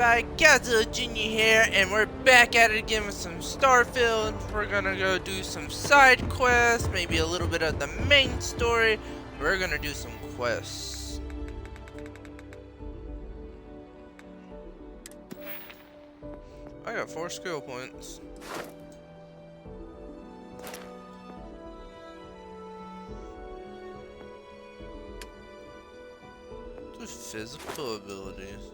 By Godzilla Jr. here, and we're back at it again with some Starfield. We're gonna go do some side quests, maybe a little bit of the main story. We're gonna do some quests. I got 4 skill points. The physical abilities.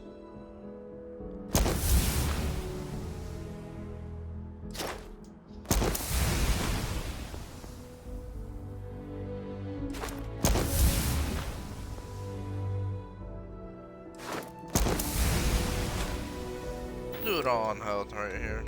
Do it all on health right here.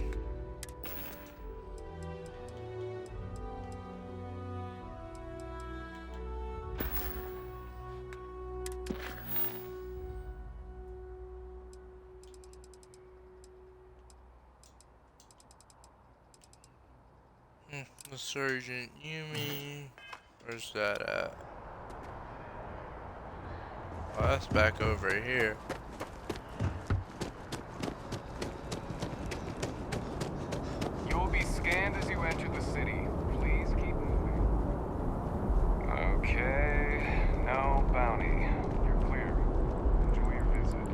The Sergeant Yumi. Where's that at? Oh, that's back over here. You'll be scanned as you enter the city. Please keep moving. Okay, no bounty. You're clear. Enjoy your visit.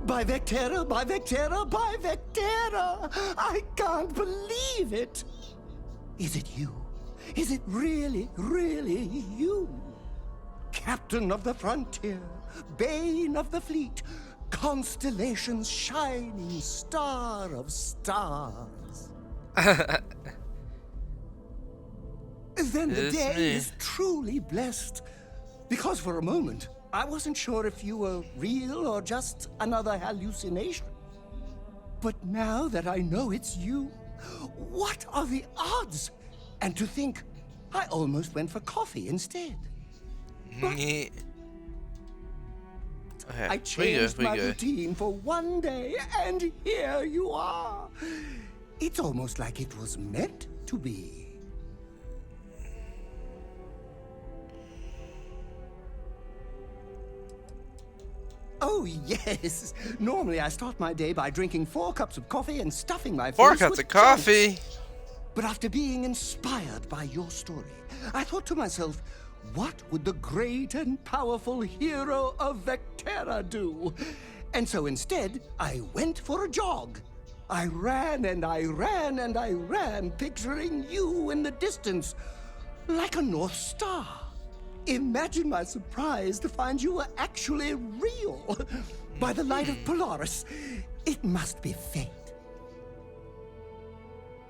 By Vectera, by Vectera, by Vectera! I can't believe it! Is it you? Is it really, really you? Captain of the frontier, bane of the fleet, constellation's shining star of stars. Then the It's day me. is truly blessed. Because for a moment, I wasn't sure if you were real or just another hallucination. But now that I know it's you, what are the odds? And to think, I almost went for coffee instead. Okay, I we changed good, my we good. routine for one day, and here you are. It's almost like it was meant to be. Oh, yes. Normally I start my day by drinking 4 cups of coffee and stuffing my 4 face cups with of coffee. chunks. But after being inspired by your story, I thought to myself, what would the great and powerful hero of Vectera do? And so instead, I went for a jog. I ran and I ran and I ran, picturing you in the distance, like a North Star. Imagine my surprise to find you were actually real. By the light of Polaris, it must be fate.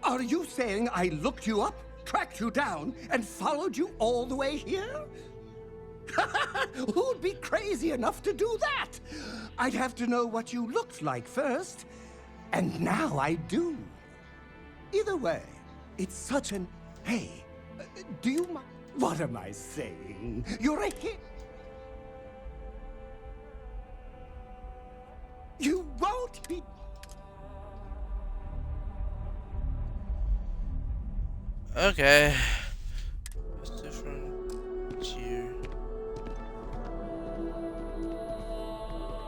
Are you saying I looked you up, tracked you down, and followed you all the way here? Who'd be crazy enough to do that? I'd have to know what you looked like first, and now I do. Either way, it's such an... Hey, do you mind? What am I saying? You're a hit. You won't be... Okay. What's different here?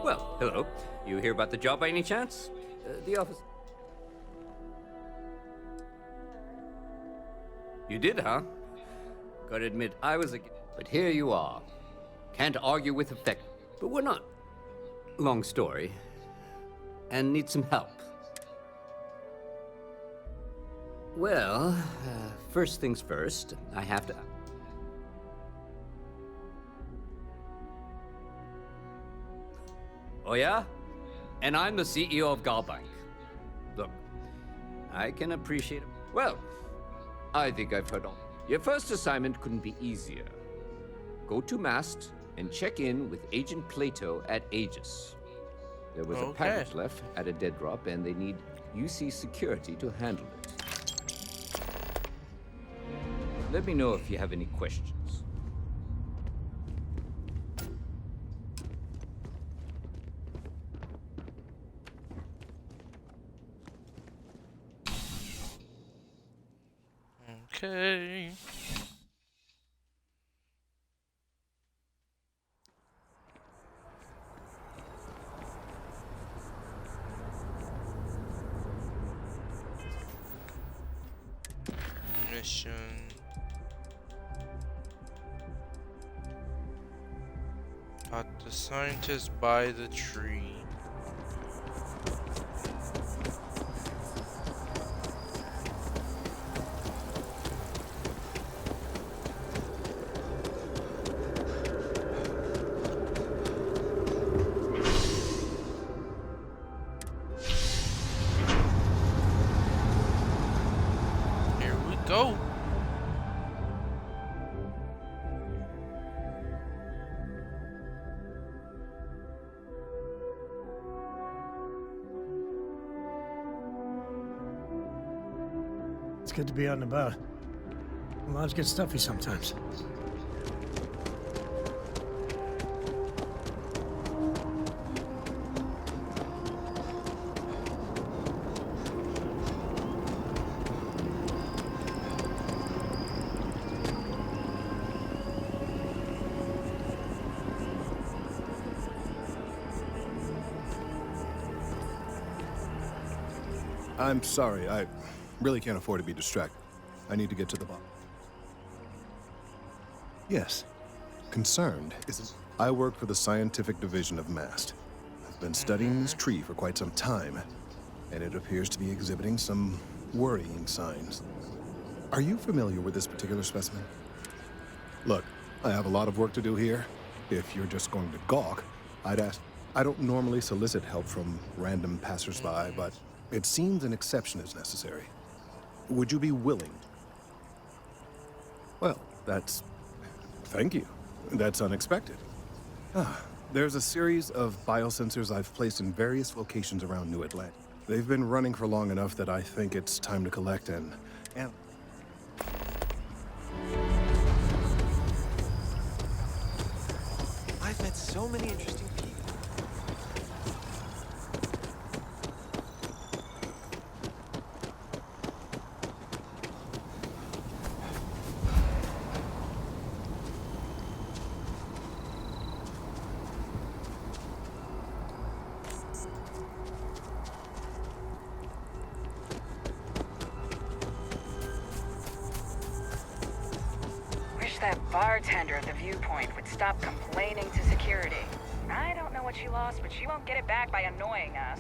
Well, hello. You hear about the job by any chance? The office. You did, huh? Gotta admit, I was a... But here you are. Can't argue with effect. But we're not. Long story. And need some help. Well, first things first, I have to... Oh yeah? And I'm the CEO of Galbank. Look, I can appreciate it. Well, I think I've heard all. Your first assignment couldn't be easier. Go to Mast and check in with Agent Plato at Aegis. There was a Okay. package left at a dead drop, and they need UC security to handle it. Let me know if you have any questions. Okay. mission. Caught the scientist by the tree. Here we go. It's good to be out and about. Lives get stuffy sometimes. I'm sorry, I really can't afford to be distracted. I need to get to the bottom. Yes. Concerned isn't. I work for the scientific division of MAST. I've been studying this tree for quite some time, and it appears to be exhibiting some worrying signs. Are you familiar with this particular specimen? Look, I have a lot of work to do here. If you're just going to gawk, I'd ask. I don't normally solicit help from random passersby, but it seems an exception is necessary. Would you be willing? Well, that's... Thank you. That's unexpected. There's a series of biosensors I've placed in various locations around New Atlanta. They've been running for long enough that I think it's time to collect and... I've met so many interesting people. Wish that bartender at the viewpoint would stop complaining to security. I don't know what she lost, but she won't get it back by annoying us.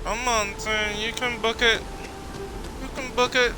Come on, son, you can book it. You can book it.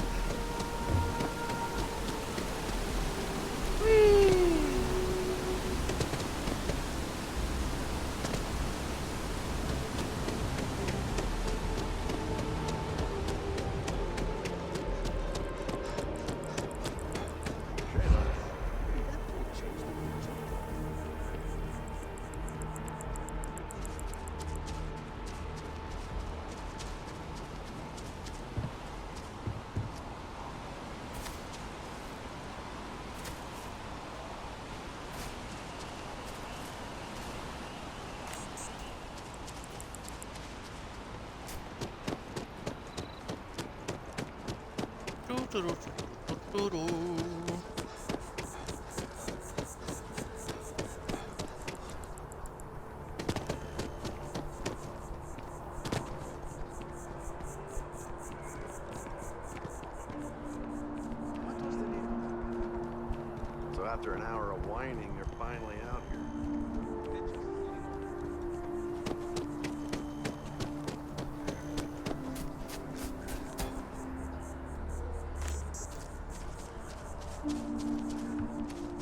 So after an hour of whining, you're finally out here.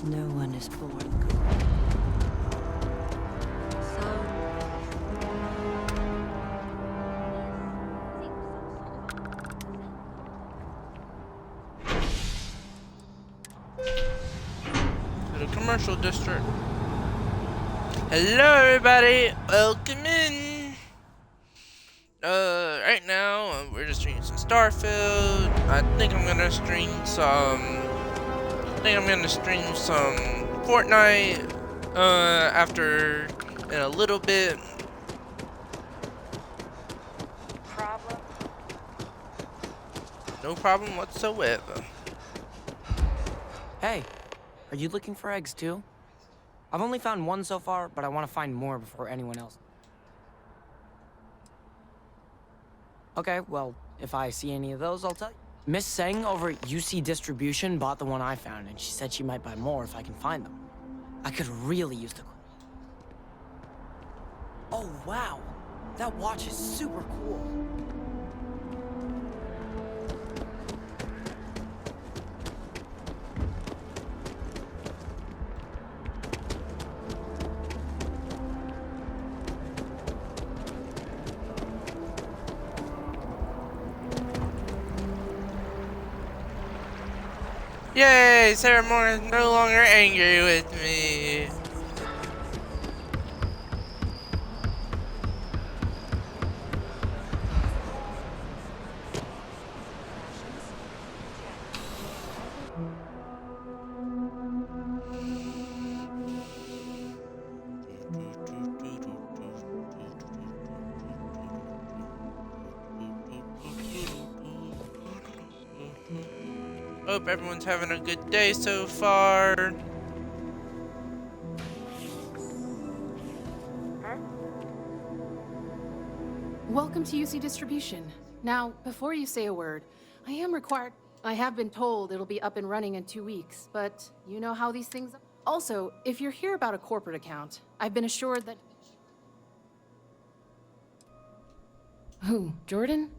No one is born good. To the commercial district. Hello, everybody. Welcome in. Right now we're just streaming some Starfield. I think I'm gonna stream some. Fortnite. After in a little bit. No problem whatsoever. Hey, are you looking for eggs too? I've only found one so far, but I want to find more before anyone else. Okay, well, if I see any of those, I'll tell you. Miss Seng over at UC Distribution bought the one I found, and she said she might buy more if I can find them. I could really use the... Oh, wow. That watch is super cool. Yay! Sarah Moore is no longer angry with me. Hope everyone's having a good day so far. Welcome to UC Distribution. Now, before you say a word, I am required... I have been told it'll be up and running in 2 weeks, but you know how these things... Also, if you're here about a corporate account, I've been assured that... Who, Jordan?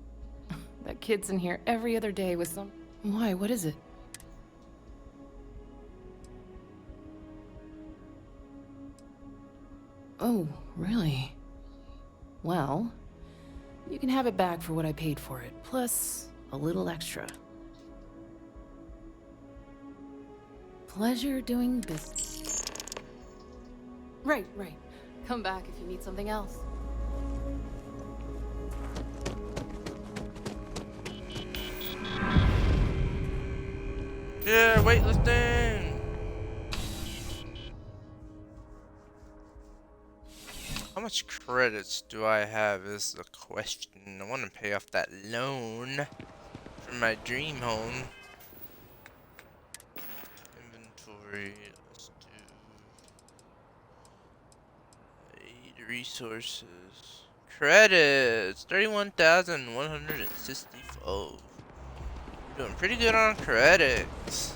That kid's in here every other day with some... Why, what is it? Oh, really? Well, you can have it back for what I paid for it, plus a little extra. Pleasure doing business. Right. Come back if you need something else. Yeah, waitlisting. How much credits do I have is the question. I want to pay off that loan for my dream home. Inventory, let's do aid resources. Credits, 31,164. Doing pretty good on credits.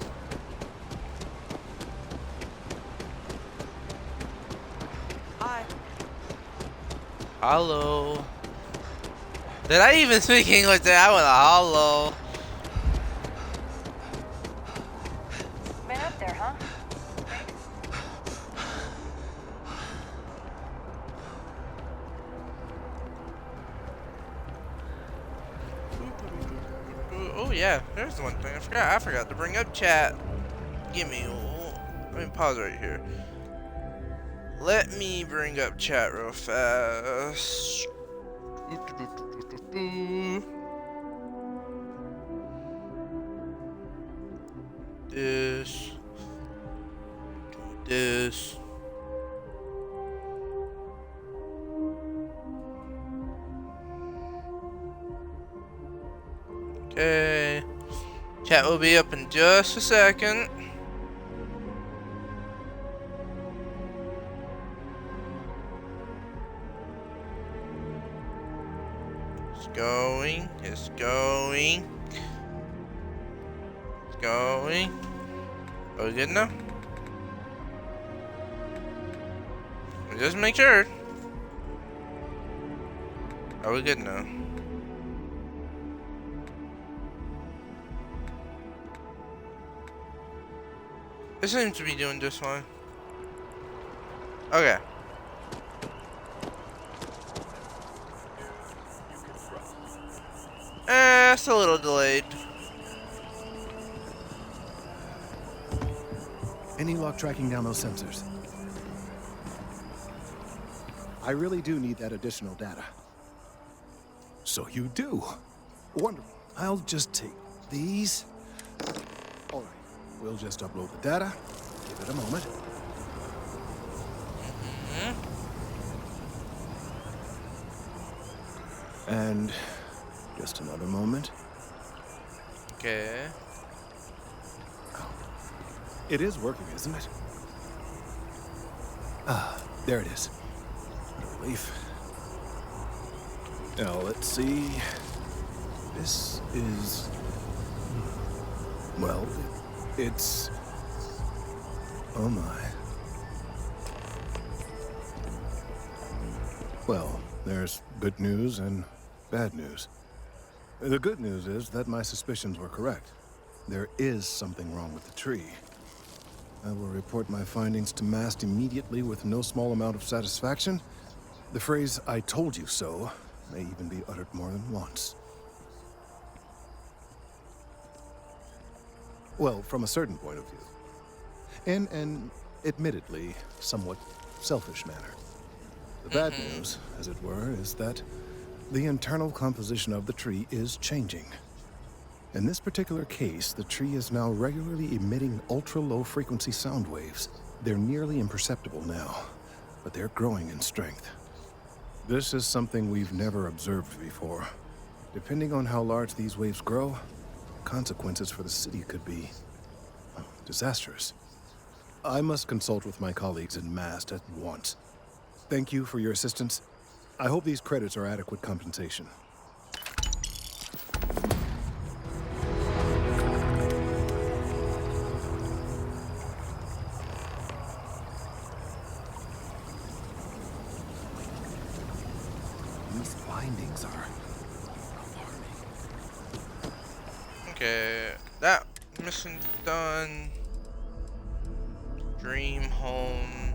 Hi. Hello. Did I even speak English there? I went hello. Been up there, huh? Oh yeah, there's one thing I forgot to bring up chat. Let me pause right here. Let me bring up chat real fast. This. Do this. Okay. Chat will be up in just a second. It's going. Are we good now? Just make sure. Are we good now? It seems to be doing just fine. Okay. It's a little delayed. Any luck tracking down those sensors? I really do need that additional data. So you do. Wonderful. I'll just take these. All right. We'll just upload the data. Give it a moment. And just another moment. Okay. It is working, isn't it? Ah, there it is. What a relief. Now, let's see. This is... Well, it's... Oh my. Well, there's good news and bad news. The good news is that my suspicions were correct. There is something wrong with the tree. I will report my findings to Mast immediately with no small amount of satisfaction. The phrase, "I told you so," may even be uttered more than once. Well, from a certain point of view. In an, admittedly, somewhat selfish manner. The bad news, as it were, is that the internal composition of the tree is changing. In this particular case, the tree is now regularly emitting ultra-low frequency sound waves. They're nearly imperceptible now, but they're growing in strength. This is something we've never observed before. Depending on how large these waves grow, consequences for the city could be disastrous. I must consult with my colleagues in Mast at once. Thank you for your assistance. I hope these credits are adequate compensation. These findings are alarming. Okay, that mission's done. Dream home.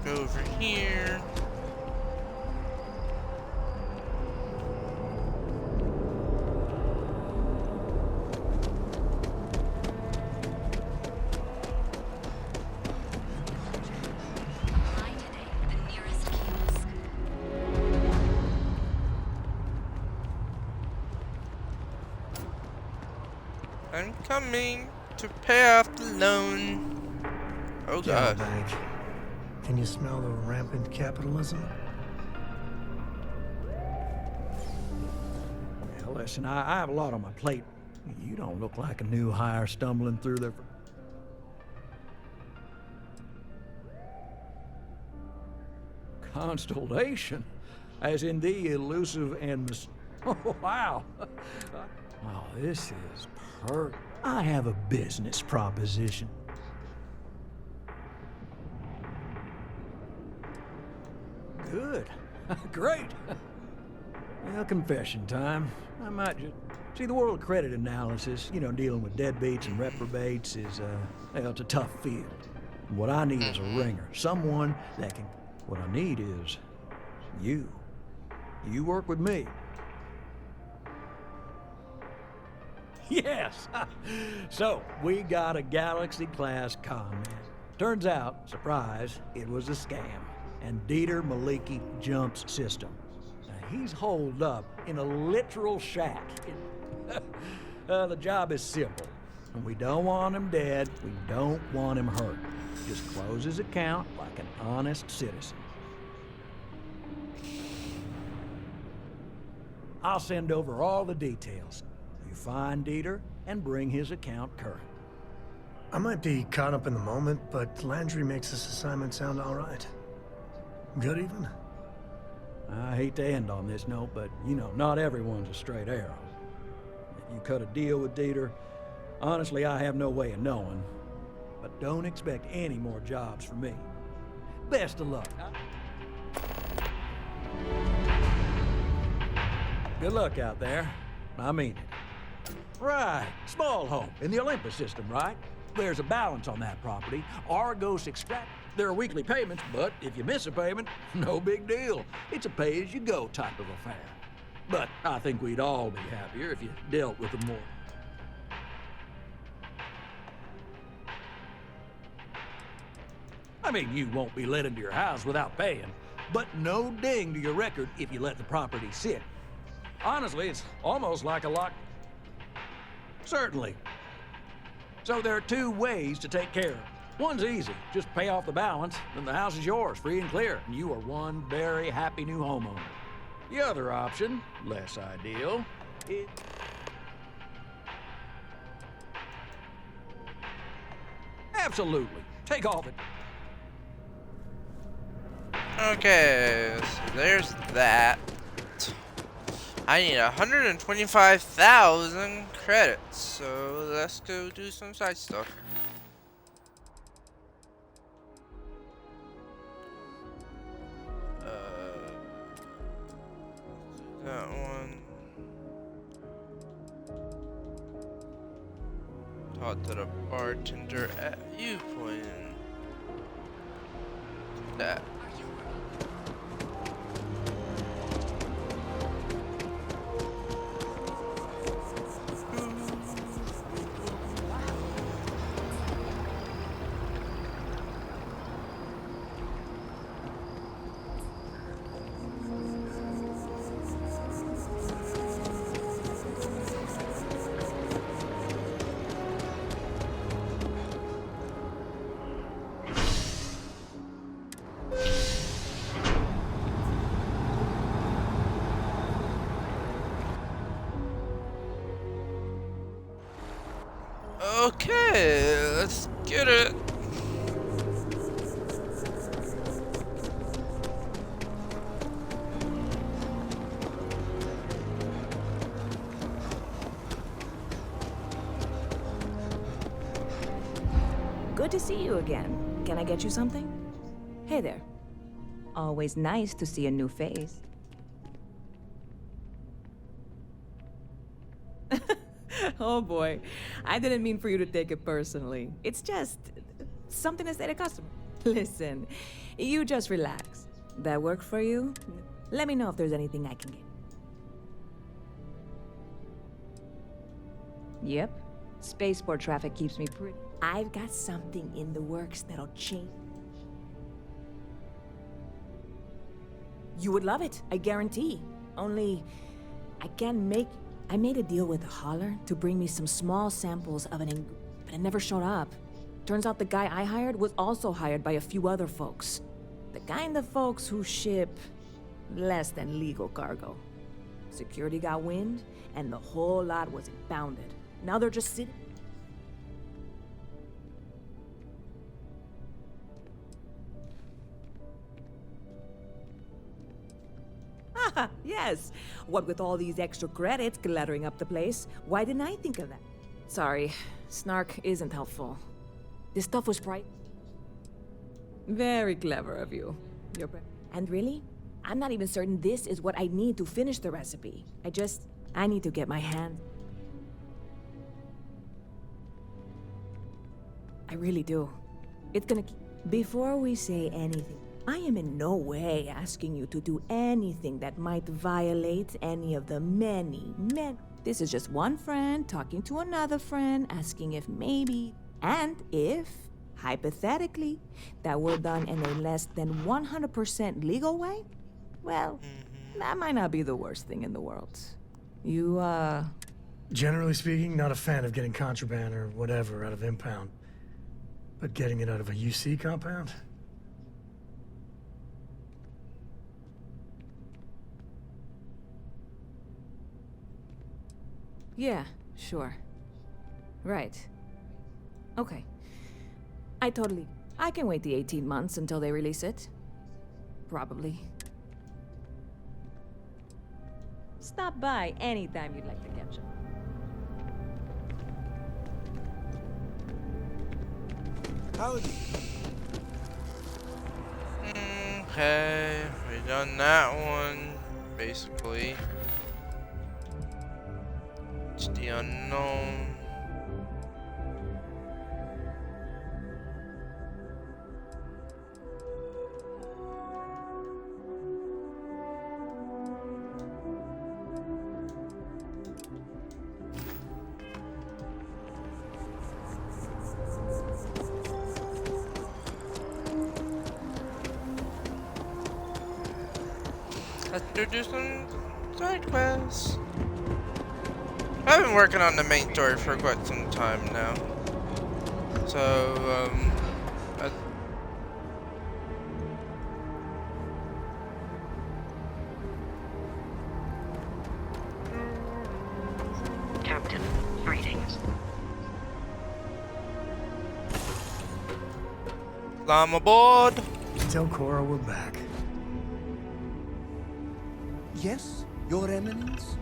Go over here. I'm coming to pay off the loan. Oh god. Bank. Can you smell the rampant capitalism? Well, listen, I have a lot on my plate. You don't look like a new hire stumbling through there. Constellation? As in the elusive and Oh, wow. Oh, this is perfect. I have a business proposition. Good. Great. Well, confession time. I might just... See, the world of credit analysis, you know, dealing with deadbeats and reprobates is, well, it's a tough field. What I need is a ringer. Someone that can... What I need is... you. You work with me. Yes! So, we got a Galaxy-class command. Turns out, surprise, it was a scam. And Dieter Maliki jumps system. Now, he's holed up in a literal shack. The job is simple. And we don't want him dead, we don't want him hurt. Just close his account like an honest citizen. I'll send over all the details. You find Dieter and bring his account current. I might be caught up in the moment, but Landry makes this assignment sound all right. Good even? I hate to end on this note, but, you know, not everyone's a straight arrow. If you cut a deal with Dieter, honestly, I have no way of knowing. But don't expect any more jobs from me. Best of luck. Good luck out there. I mean it. Right. Small home in the Olympus system, right? There's a balance on that property. Argos extract. There are weekly payments, but if you miss a payment, no big deal. It's a pay-as-you-go type of affair. But I think we'd all be happier if you dealt with them more. I mean, you won't be let into your house without paying, but no ding to your record if you let the property sit. Honestly, it's almost like a lock. Certainly. So there are two ways to take care of it. One's easy. Just pay off the balance, then the house is yours, free and clear, and you are one very happy new homeowner. The other option, less ideal, is... Absolutely. Take all the... Okay, so there's that. I need 125,000 credits, so let's go do some side stuff. That one. Talk to the bartender at Viewpoint. That. Okay, let's get it. Good to see you again. Can I get you something? Hey there. Always nice to see a new face. Oh boy, I didn't mean for you to take it personally. It's just something to say to customers. Listen, you just relax. That work for you? Let me know if there's anything I can get. Yep, spaceport traffic keeps me pretty. I've got something in the works that'll change. You would love it, I guarantee. Only, I made a deal with a hauler to bring me some small samples of but it never showed up. Turns out the guy I hired was also hired by a few other folks. The kind of folks who ship less than legal cargo. Security got wind, and the whole lot was impounded. Now they're just sitting. Yes. What with all these extra credits cluttering up the place, why didn't I think of that? Sorry, snark isn't helpful. This stuff was very clever of you. And really, I'm not even certain this is what I need to finish the recipe. I need to get my hand. I really do. It's gonna Before we say anything, I am in no way asking you to do anything that might violate any of the many. This is just one friend talking to another friend, asking if maybe, and if, hypothetically, that were done in a less than 100% legal way, well, that might not be the worst thing in the world. You, Generally speaking, not a fan of getting contraband or whatever out of impound. But getting it out of a UC compound? Yeah, sure. Right. Okay. I can wait the 18 months until they release it. Probably. Stop by anytime you'd like to catch up. Howdy. Okay, we done that one, basically. It's the unknown. Let's do some side quests. I've been working on the main story for quite some time now. So, Captain, greetings. I'm aboard. Tell Cora we're back. Yes, Your Eminence?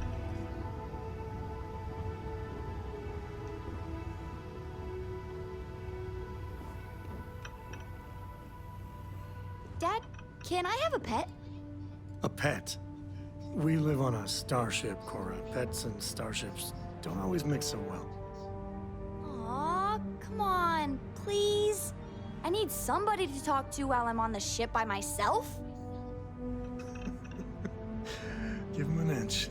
Dad, can I have a pet? A pet? We live on a starship, Cora. Pets and starships don't always mix so well. Aw, come on, please. I need somebody to talk to while I'm on the ship by myself. Give him an inch.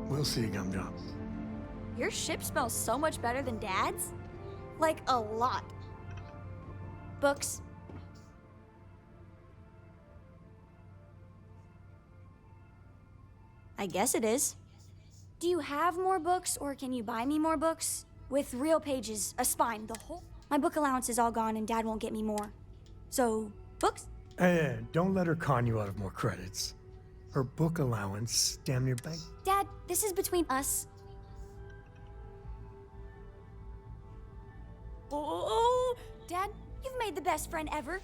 We'll see, Gumdrop. Your ship smells so much better than Dad's. Like, a lot. Books. I guess it is. Do you have more books, or can you buy me more books? With real pages, a spine, the whole... My book allowance is all gone and Dad won't get me more. So, books? Hey, don't let her con you out of more credits. Her book allowance damn near bank. Dad, this is between us. Oh, Dad, you've made the best friend ever.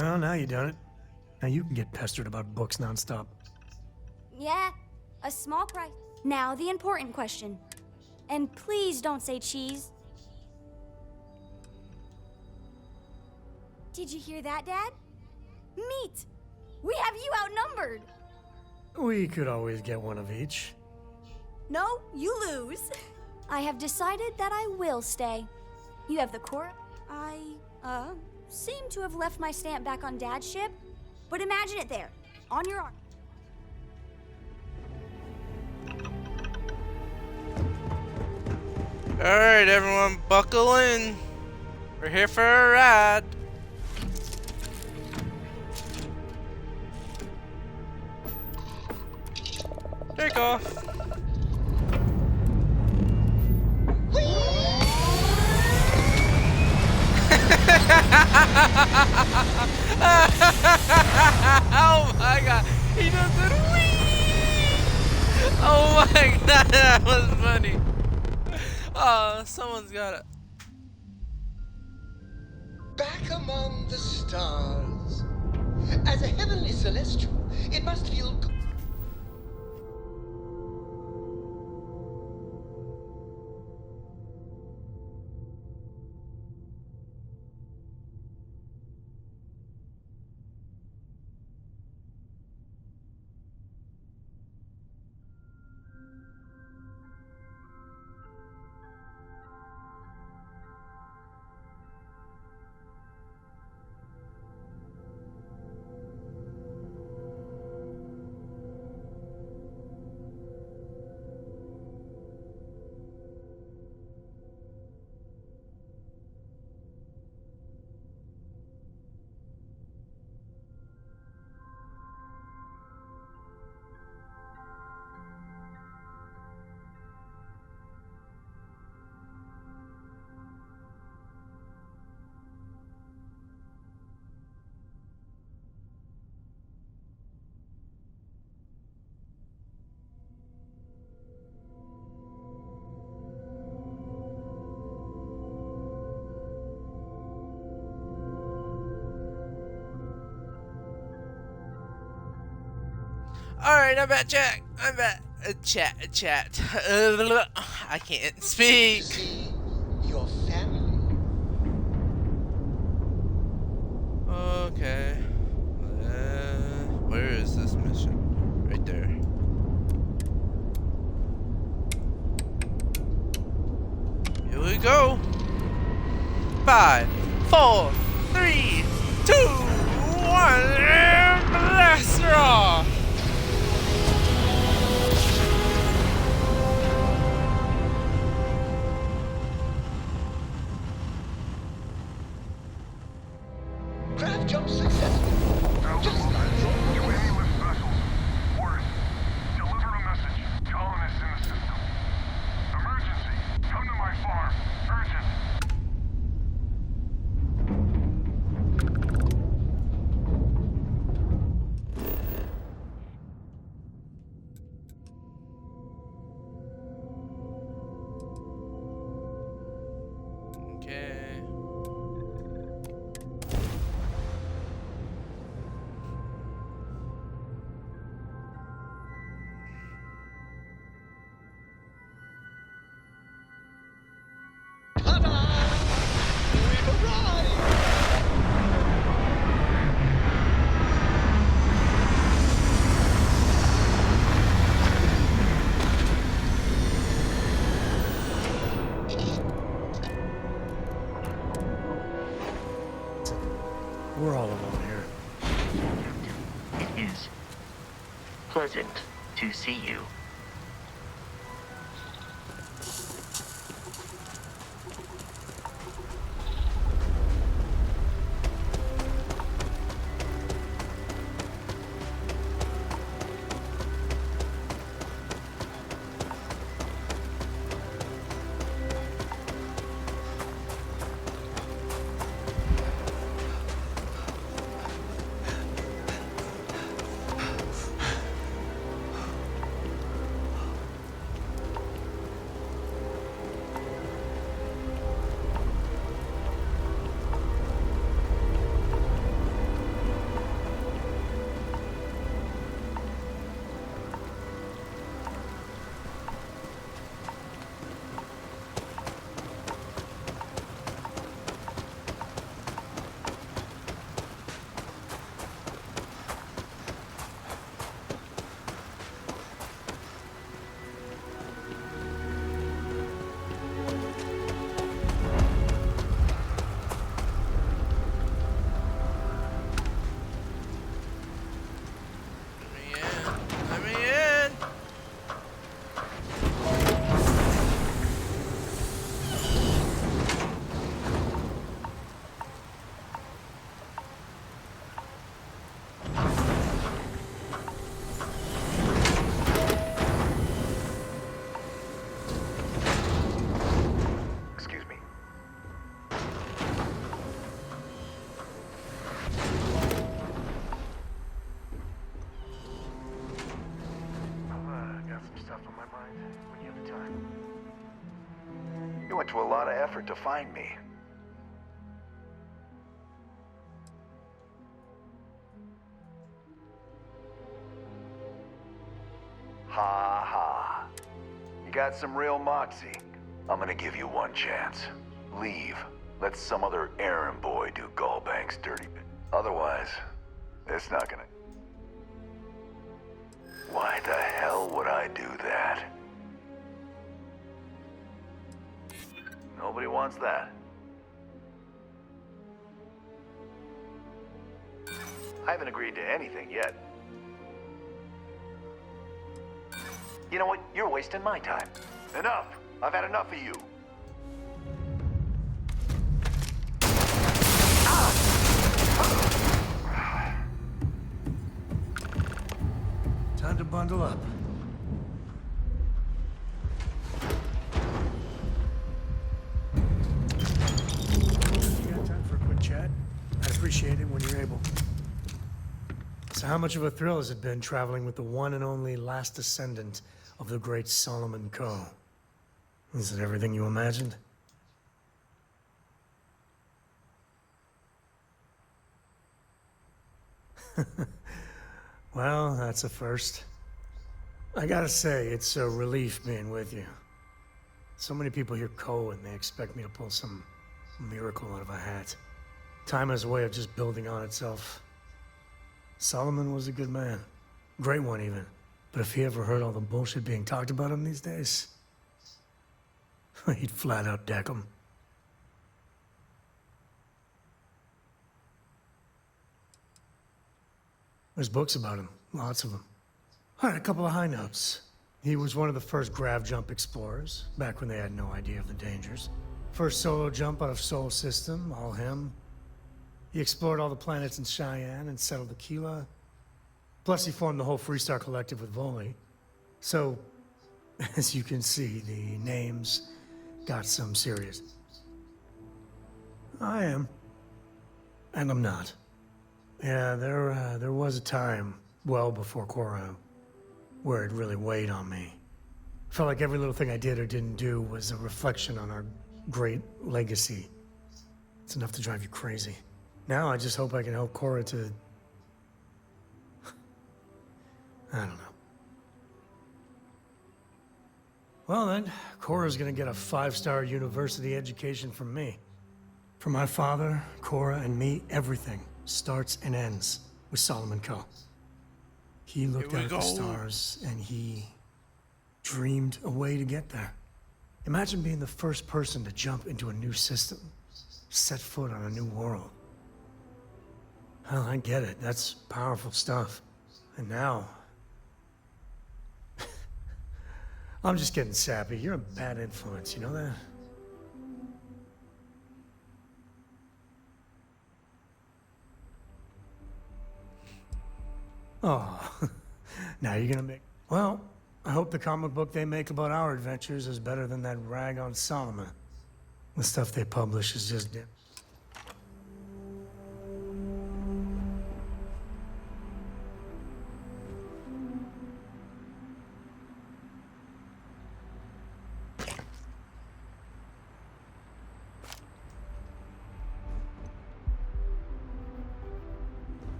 Well, now you done it. Now you can get pestered about books nonstop. Yeah, a small price. Now the important question. And please don't say cheese. Did you hear that, Dad? Meat! We have you outnumbered! We could always get one of each. No, you lose. I have decided that I will stay. You have the core. I, seem to have left my stamp back on Dad's ship, but imagine it there, on your arm. Alright, everyone, buckle in. We're here for a ride. Take off. Oh my god, he does it. Whee! Oh my god, that was funny. Oh, someone's got it. Back among the stars. As a heavenly celestial, it must feel good. Alright, I'm back, chat. I'm back. Chat. I can't speak. See your family. Okay. Where is this mission? Right there. Here we go. 5, 4, 3, 2, 1, and blast off! Craft jump successful. Just like You aim with special all alone here. It is pleasant to see you. Let me in. Excuse me. I've got some stuff on my mind when you have the time. You went to a lot of effort to find me. Ha ha. You got some real moxie. I'm gonna give you one chance. Leave. Let some other errand boy do Gallbank's dirty bit. Otherwise, it's not gonna... Why the hell would I do that? Nobody wants that. I haven't agreed to anything yet. You know what? You're wasting my time. Enough! I've had enough of you. Time to bundle up. You got time for a quick chat? I'd appreciate it when you're able. So how much of a thrill has it been traveling with the one and only last descendant of the great Solomon Coe? Is it everything you imagined? Well, that's a first. I gotta say, it's a relief being with you. So many people hear Coe and they expect me to pull some miracle out of a hat. Time has a way of just building on itself. Solomon was a good man. Great one, even. But if he ever heard all the bullshit being talked about him these days, he'd flat out deck him. There's books about him, lots of them. All right, a couple of high notes. He was one of the first grav jump explorers, back when they had no idea of the dangers. First solo jump out of Sol System, all him. He explored all the planets in Cheyenne and settled Aquila. Plus, he formed the whole Freestar Collective with Volley. So, as you can see, the names got some serious. I am. And I'm not. Yeah, there was a time, well before Korra, where it really weighed on me. Felt like every little thing I did or didn't do was a reflection on our great legacy. It's enough to drive you crazy. Now I just hope I can help Korra to... I don't know. Well then, Korra's gonna get a 5-star university education from me. For my father, Korra, and me, everything starts and ends with Solomon Coe. He looked out at the stars and he dreamed a way to get there. Imagine being the first person to jump into a new system, set foot on a new world. Well, I get it. That's powerful stuff. And now... I'm just getting sappy. You're a bad influence, you know that? Oh, now you're gonna make... Well, I hope the comic book they make about our adventures is better than that rag on Solomon. The stuff they publish is just...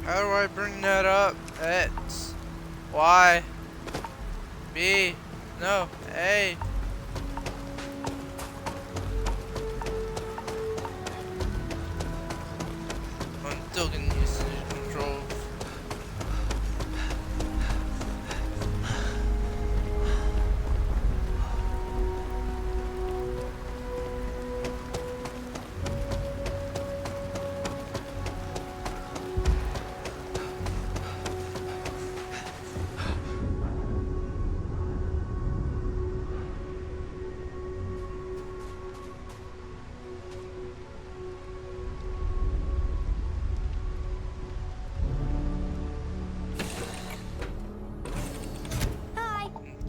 How do I bring that up? X, Y, B, no, A. I'm still getting used to the controls.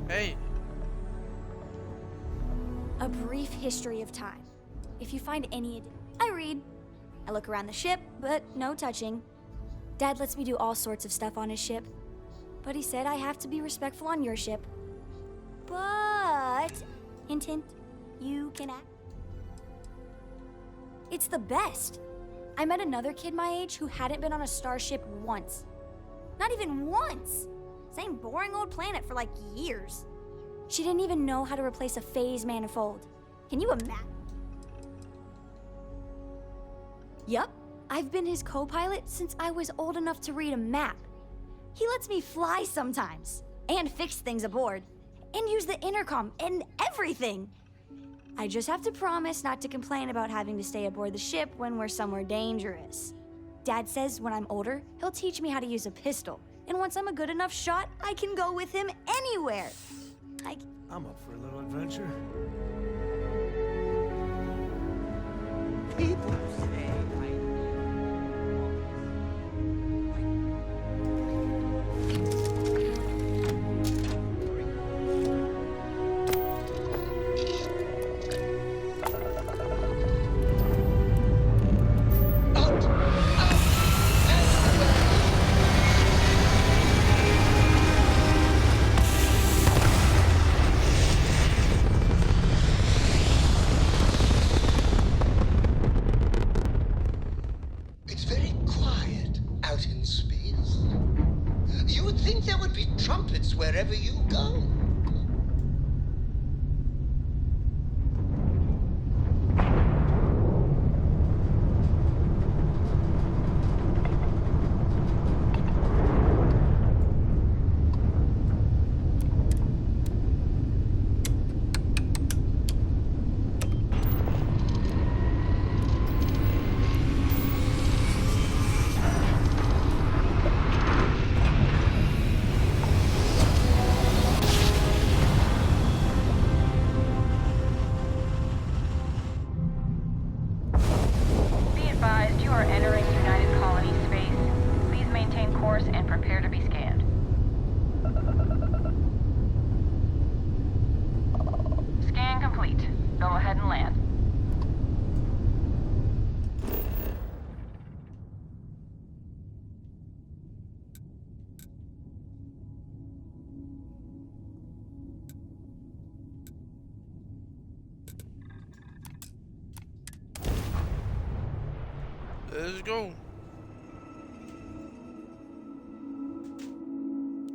Hey. A brief history of time. If you find any, I read. I look around the ship, but no touching. Dad lets me do all sorts of stuff on his ship, but he said I have to be respectful on your ship. But, hint hint, you can act. It's the best. I met another kid my age who hadn't been on a starship once. Not even once. Same boring old planet for like years. She didn't even know how to replace a phase manifold. Can you imagine? Yup, I've been his co-pilot since I was old enough to read a map. He lets me fly sometimes, and fix things aboard, and use the intercom and everything. I just have to promise not to complain about having to stay aboard the ship when we're somewhere dangerous. Dad says when I'm older, he'll teach me how to use a pistol. And once I'm a good enough shot, I can go with him anywhere. I'm up for a little adventure. People say it's very quiet out in space. You would think there would be trumpets wherever you go. Be advised, you are entering United Colony space. Please maintain course and prepare to be scanned. Scan complete. Go ahead and land. Let's go.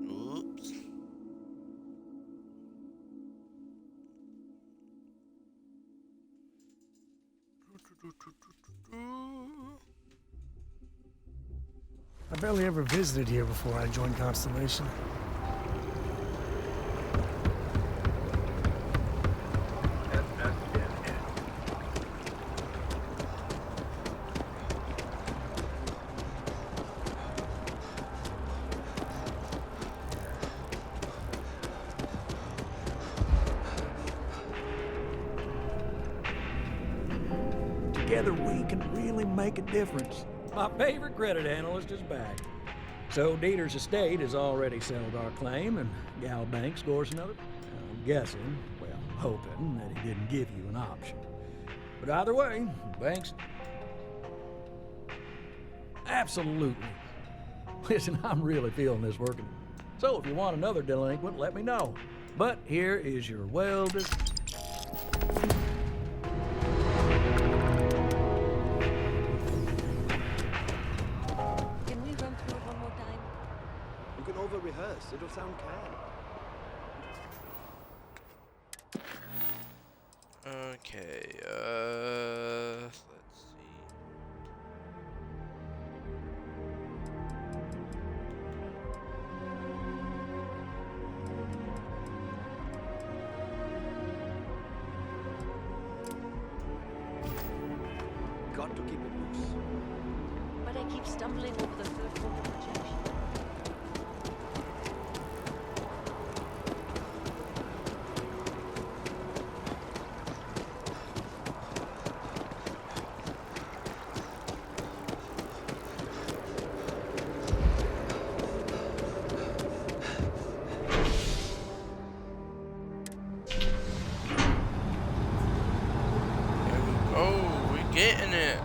Oops. I barely ever visited here before I joined Constellation. Together we can really make a difference. My favorite credit analyst is back. So Dieter's estate has already settled our claim, and Gal Bank scores another. I'm guessing, well, hoping that he didn't give you an option. But either way, Banks... Absolutely. Listen, I'm really feeling this working. So if you want another delinquent, let me know. But here is your well-deserved... You can over-rehearse. It'll sound calm. Okay, let's see. Got to keep it loose. But I keep stumbling over the third form of projection. Oh, we're getting it.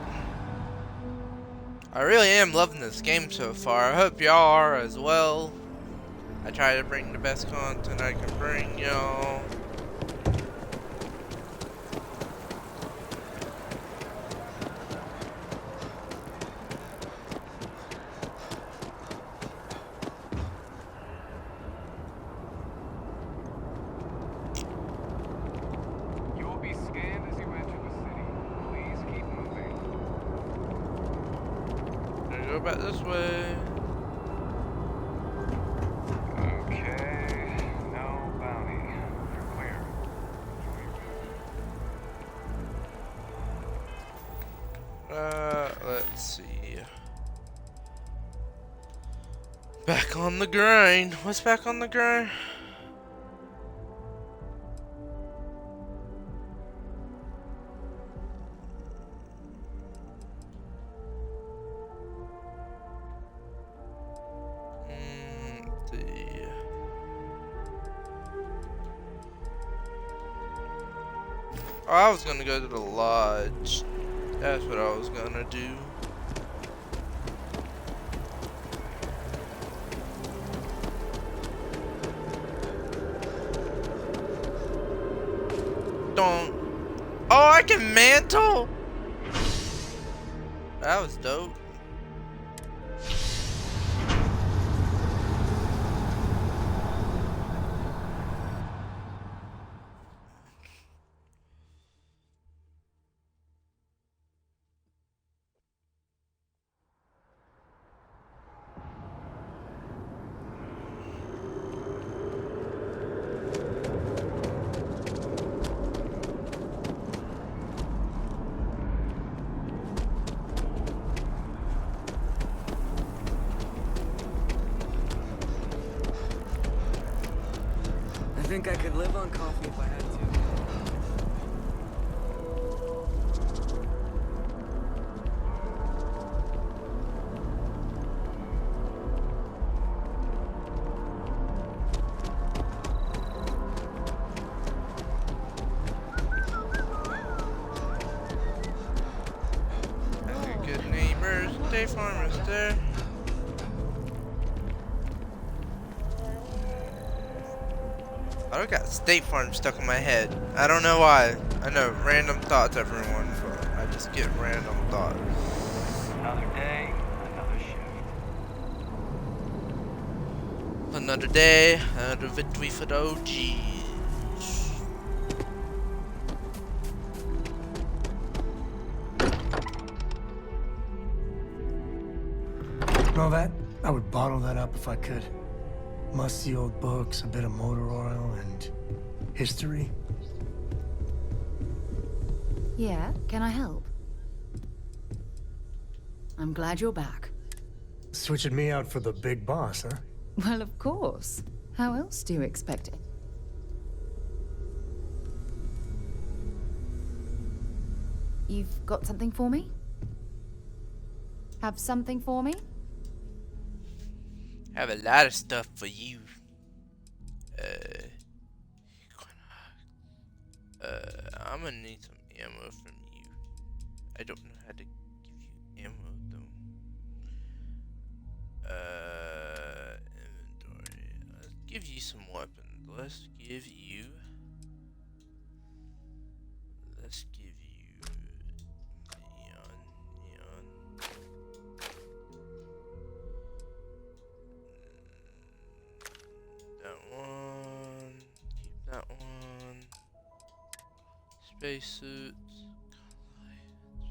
I really am loving this game so far. I hope y'all are as well. I try to bring the best content I can bring y'all. You will be scanned as you enter the city. Please keep moving. Gonna go back this way. Okay, no bounty. You're clear. Let's see. Back on the grind. What's back on the grind? Let's see. Oh, I was gonna go to the lodge. That's what I was gonna do. Don't. Oh, I can mantle? That was dope. I think I could live on coffee if I had to. State Farm is there. I got State Farm stuck in my head. I don't know why. I know, random thoughts, everyone, but I just get random thoughts. Another day, another shift. Another day, another victory for the OGs. All that, I would bottle that up if I could. Musty old books, a bit of motor oil, and history. Yeah, can I help? I'm glad you're back. Switching me out for the big boss, huh? Well, of course. How else do you expect it? You've got something for me? Have something for me? I have a lot of stuff for you. I'm gonna need some ammo from you. I don't know how to give you ammo though. Inventory. Let's give you some weapons. Let's give you neon. That one. Keep that one. Spacesuits.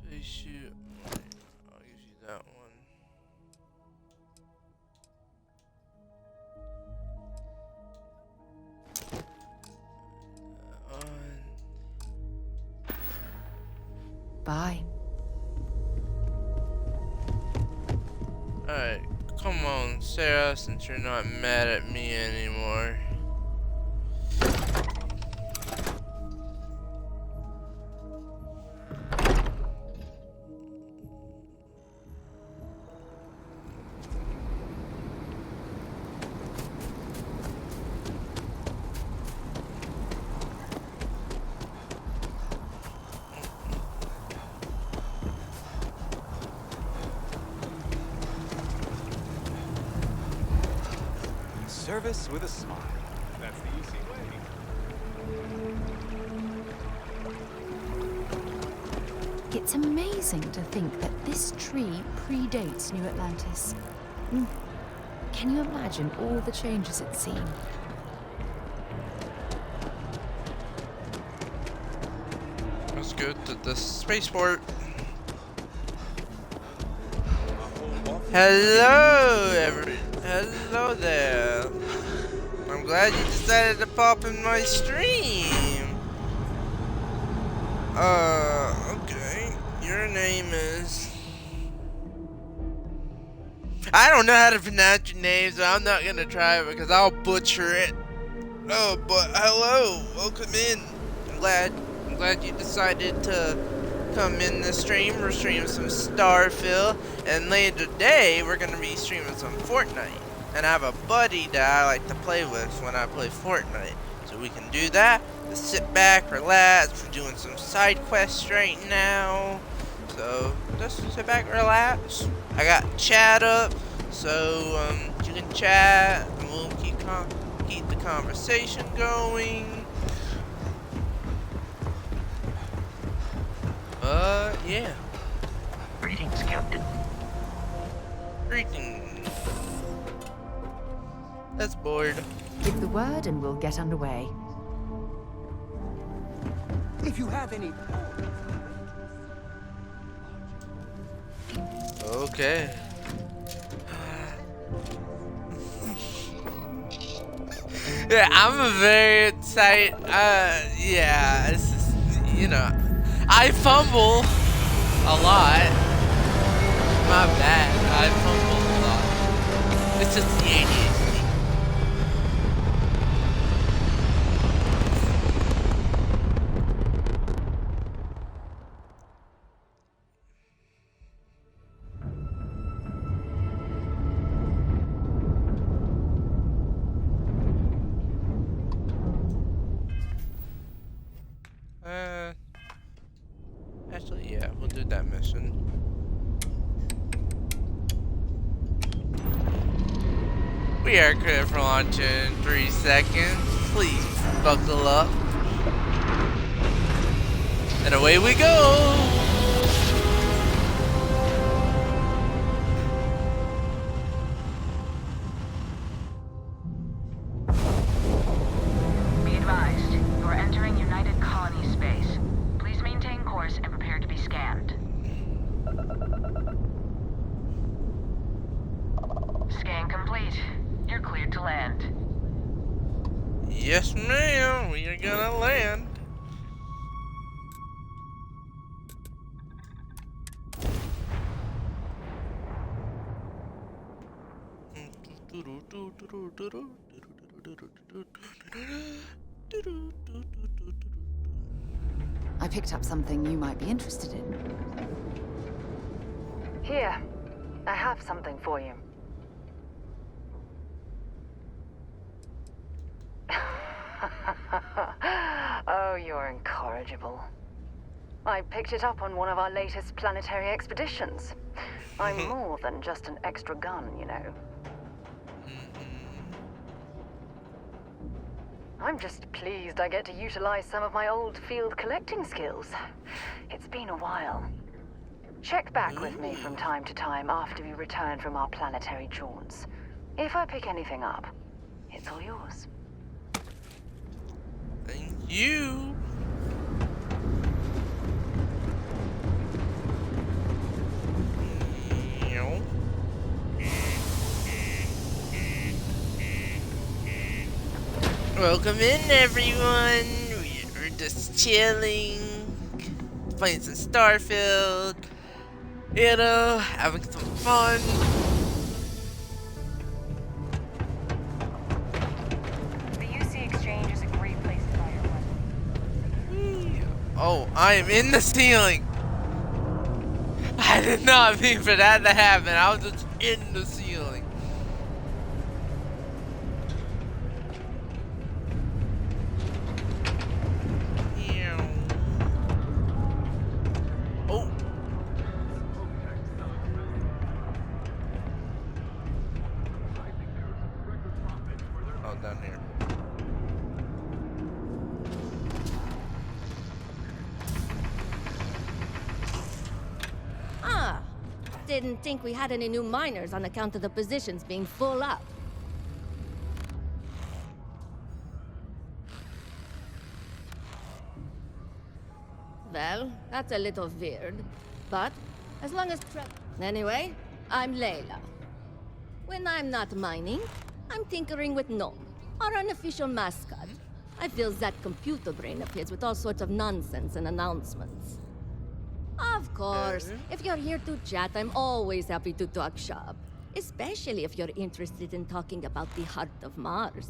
Spacesuit. I'll give you that one. Bye. Alright, come on, Sarah, since you're not mad at me anymore. Service with a smile. That's the easy way. It's amazing to think that this tree predates New Atlantis. Can you imagine all the changes it's seen? Let's go to the spaceport. Hello there. I'm glad you decided to pop in my stream. Okay. Your name is... I don't know how to pronounce your name, so I'm not gonna try it because I'll butcher it. Oh, but hello. Welcome in. I'm glad you decided to come in the stream. We're streaming some Starfield, and later today we're gonna be streaming some Fortnite. And I have a buddy that I like to play with when I play Fortnite, so we can do that. Just sit back, relax. We're doing some side quests right now, so just sit back, relax. I got chat up, so you can chat, and we'll keep the conversation going. Yeah. Greetings, Captain. Greetings. That's bored. Give the word and we'll get underway. If you have any... Okay. Yeah, I'm a very excited. Yeah, it's just, you know, I fumble a lot. My bad. I fumble a lot. It's just the ADHD. Actually, yeah, we'll do that mission. We are clear for launch in 3 seconds. Please buckle up. And away we go! Be advised, you are entering United Colony space. Please maintain course and prepare to be scanned. Scan complete. You're cleared to land. Yes, ma'am. We are gonna land. I picked up something you might be interested in. Here, I have something for you. Oh, you're incorrigible. I picked it up on one of our latest planetary expeditions. I'm more than just an extra gun, you know. I'm just pleased I get to utilize some of my old field collecting skills. It's been a while. Check back with me from time to time after we return from our planetary jaunts. If I pick anything up, it's all yours. Thank you. Welcome in, everyone. We're just chilling, playing some Starfield, you know, having some fun. The UC Exchange is a great place to buy your weapon. Oh, I am in the ceiling. I did not mean for that to happen. I was just in the ceiling. Oh. Oh, down here. Ah, didn't think we had any new miners on account of the positions being full up. Well, that's a little weird, but as long as Anyway, I'm Layla. When I'm not mining, I'm tinkering with Gnome, our unofficial mascot. I fill that computer brain of his with all sorts of nonsense and announcements. Of course, if you're here to chat, I'm always happy to talk shop. Especially if you're interested in talking about the heart of Mars.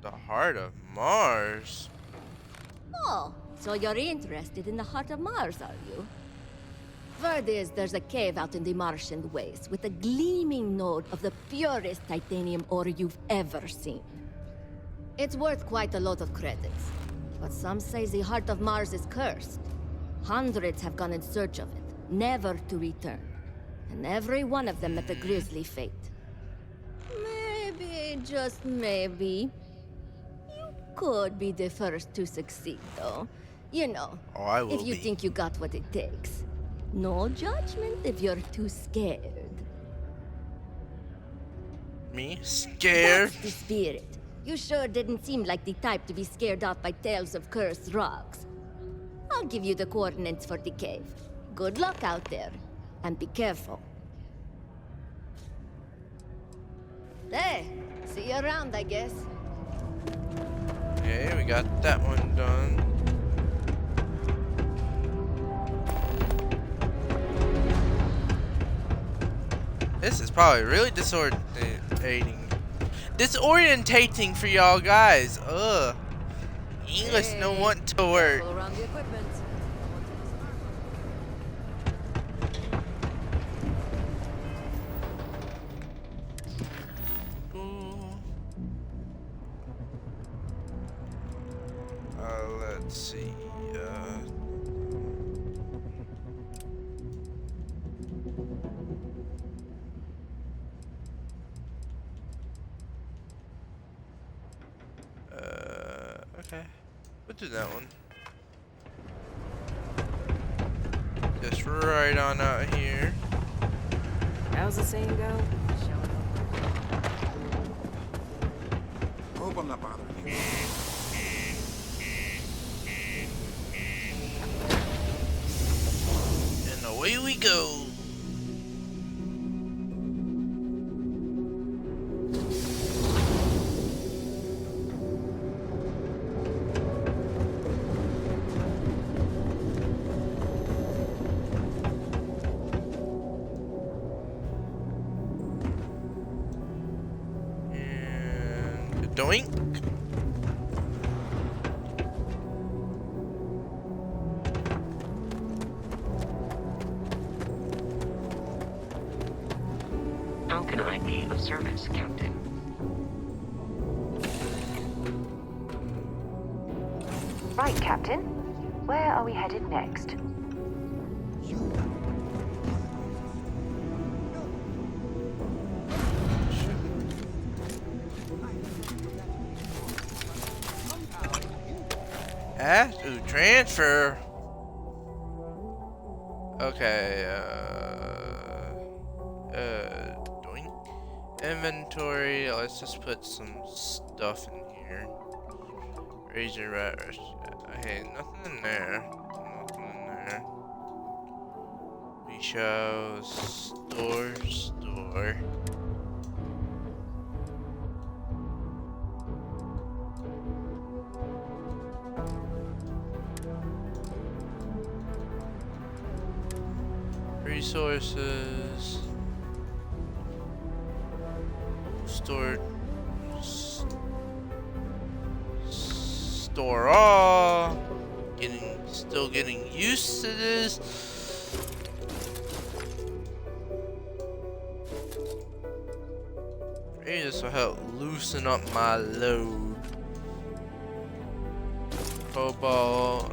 The heart of Mars? Oh, so you're interested in the heart of Mars, are you? Word is there's a cave out in the Martian waste with a gleaming node of the purest titanium ore you've ever seen. It's worth quite a lot of credits, but some say the heart of Mars is cursed. Hundreds have gone in search of it, never to return. And every one of them met a grisly fate. Maybe, just maybe, you could be the first to succeed, though. You know, Oh, I will if you be. think you got what it takes. No judgment if you're too scared. Me? Scared? That's the spirit. You sure didn't seem like the type to be scared off by tales of cursed rocks. I'll give you the coordinates for the cave. Good luck out there, and be careful. Hey, see you around, I guess. Okay, we got that one done. This is probably really disorientating for y'all guys. Ugh. English don't want to work. Careful around the equipment. Let's see. do that one. Just right on out here. How's the saying go? Hope I'm not bothering you. And away we go. Doink. How can I be of service, Captain? Right, Captain. Where are we headed next? To transfer. Okay, doink. Inventory, let's just put some stuff in here. Razor rat, hey, nothing in there. Nothing in there. We shall store. Resources. Store all. Still getting used to this. Maybe this will help loosen up my load. Cobalt.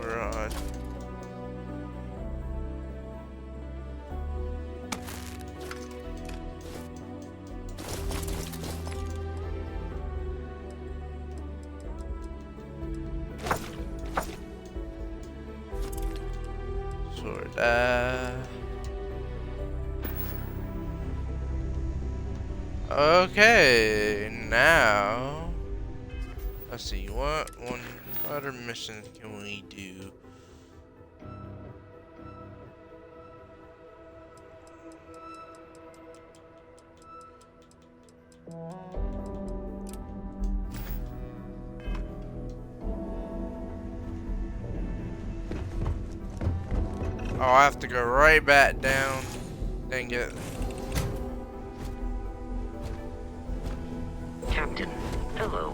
Rod. Okay, now let's see what other missions can we do? Oh, I have to go right back down. Dang it. Captain, hello.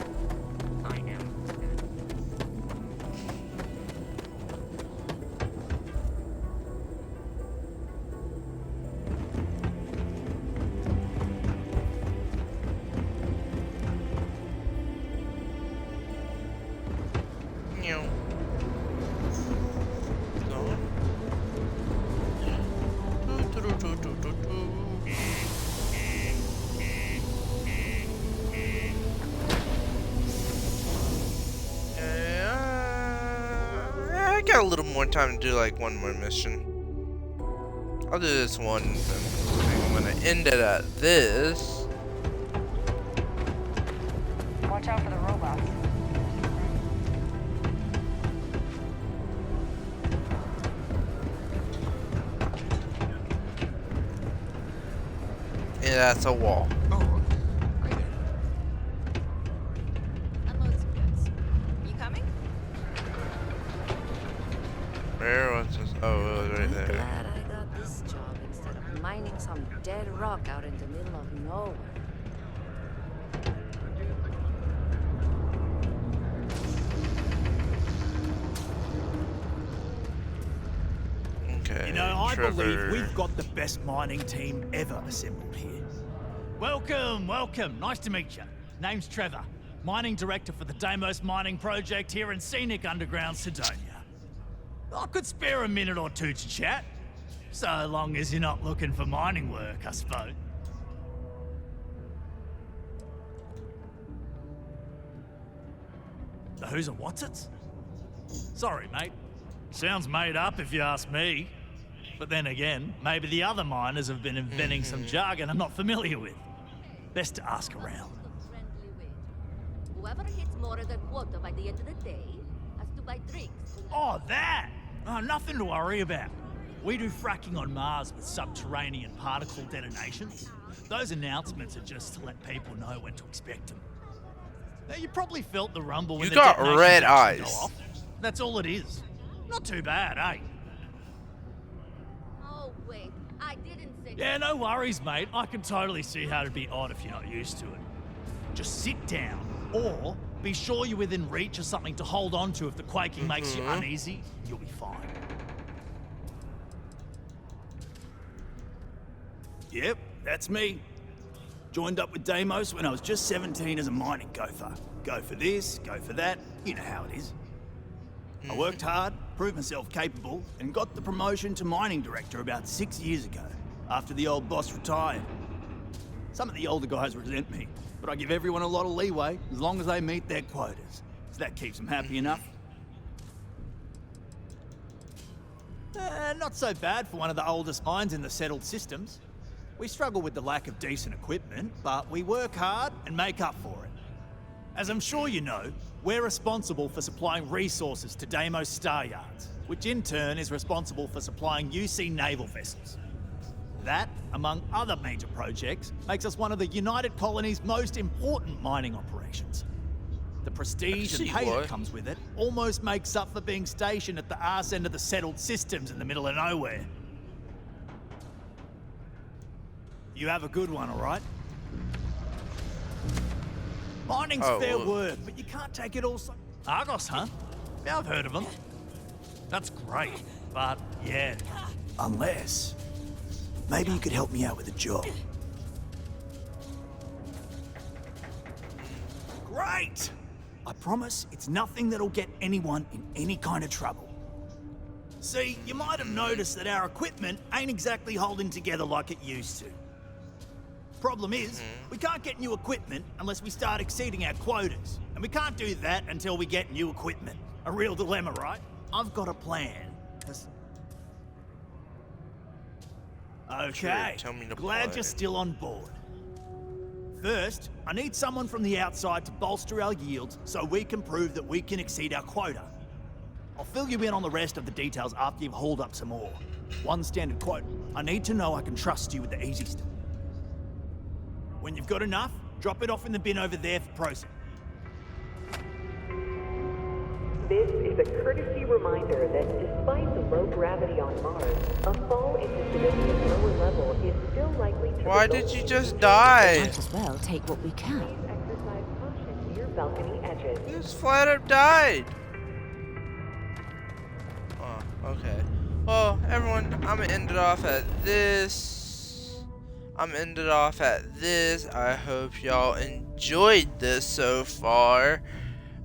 I am. I got a little more time to do like one more mission. I'll do this one. I'm gonna end it at this. Watch out for the robots. Yeah, that's a wall. You coming? Where was this? Oh, it was right there. Glad I got this job instead of mining some dead rock out in the middle of nowhere. Okay. You know, I Trevor. believe we've got the best mining team ever assembled here. Welcome, welcome. Nice to meet you. Name's Trevor, mining director for the Deimos mining project here in scenic underground Sidonia. I could spare a minute or two to chat, so long as you're not looking for mining work, I suppose. The who's and what's it's? Sorry, mate. Sounds made up if you ask me. But then again, maybe the other miners have been inventing some jargon I'm not familiar with. Best to ask around. Whoever hits more than quota by the end of the day has to buy drinks. Oh, that! Oh, nothing to worry about. We do fracking on Mars with subterranean particle detonations. Those announcements are just to let people know when to expect them. Now, you probably felt the rumble when You the got detonations red actually go eyes. off. That's all it is. Not too bad, eh? Oh, wait. I didn't say... Yeah, no worries, mate. I can totally see how it'd be odd if you're not used to it. Just sit down, or be sure you're within reach of something to hold on to if the quaking makes you uneasy. You'll be fine. Yep, that's me. Joined up with Deimos when I was just 17 as a mining gopher. Go for this, go for that, you know how it is. I worked hard, proved myself capable, and got the promotion to mining director about 6 years ago, after the old boss retired. Some of the older guys resent me, but I give everyone a lot of leeway as long as they meet their quotas. So that keeps them happy enough. Not so bad for one of the oldest mines in the settled systems. We struggle with the lack of decent equipment, but we work hard and make up for it. As I'm sure you know, we're responsible for supplying resources to Deimos Star Yards, which in turn is responsible for supplying UC naval vessels. That, among other major projects, makes us one of the United Colony's most important mining operations. The prestige and pay that comes with it almost makes up for being stationed at the arse end of the settled systems in the middle of nowhere. You have a good one, all right? Mining's fair work, but you can't take it all so... Argos, huh? Yeah, I've heard of them. That's great, but yeah. Unless... maybe you could help me out with a job. Great! I promise it's nothing that'll get anyone in any kind of trouble. See, you might have noticed that our equipment ain't exactly holding together like it used to. Problem is, we can't get new equipment unless we start exceeding our quotas. And we can't do that until we get new equipment. A real dilemma, right? I've got a plan. Okay, Tell me the glad plan. you're still on board. First, I need someone from the outside to bolster our yields so we can prove that we can exceed our quota. I'll fill you in on the rest of the details after you've hauled up some more. One standard quote, I need to know I can trust you with the easy stuff. When you've got enough, drop it off in the bin over there for processing. This is a courtesy reminder that despite the low gravity on Mars, a fall into civilian lower level is still likely to Why did you just die? Might as well take what we can. Please exercise caution near balcony edges. You just flat up died. Oh, okay. Well, everyone, I'm gonna end it off at this. I hope y'all enjoyed this so far.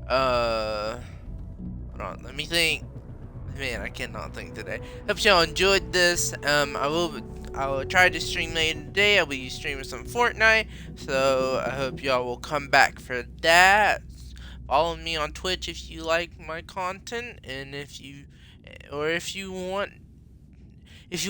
Hold on, let me think. Man, I cannot think today. Hope y'all enjoyed this. I will try to stream later today. I will be streaming some Fortnite, so I hope y'all will come back for that. Follow me on Twitch if you like my content, and if you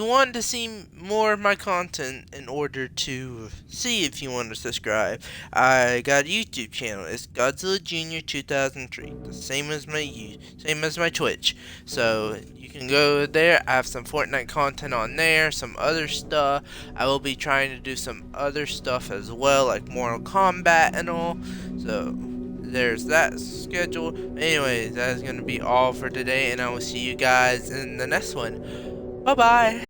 want to see more of my content in order to see if you want to subscribe, I got a YouTube channel. It's Godzilla Jr. 2003, the same as my Twitch. So you can go there. I have some Fortnite content on there, some other stuff. I will be trying to do some other stuff as well, like Mortal Kombat and all. So there's that schedule. Anyways, that is going to be all for today, and I will see you guys in the next one. Bye-bye.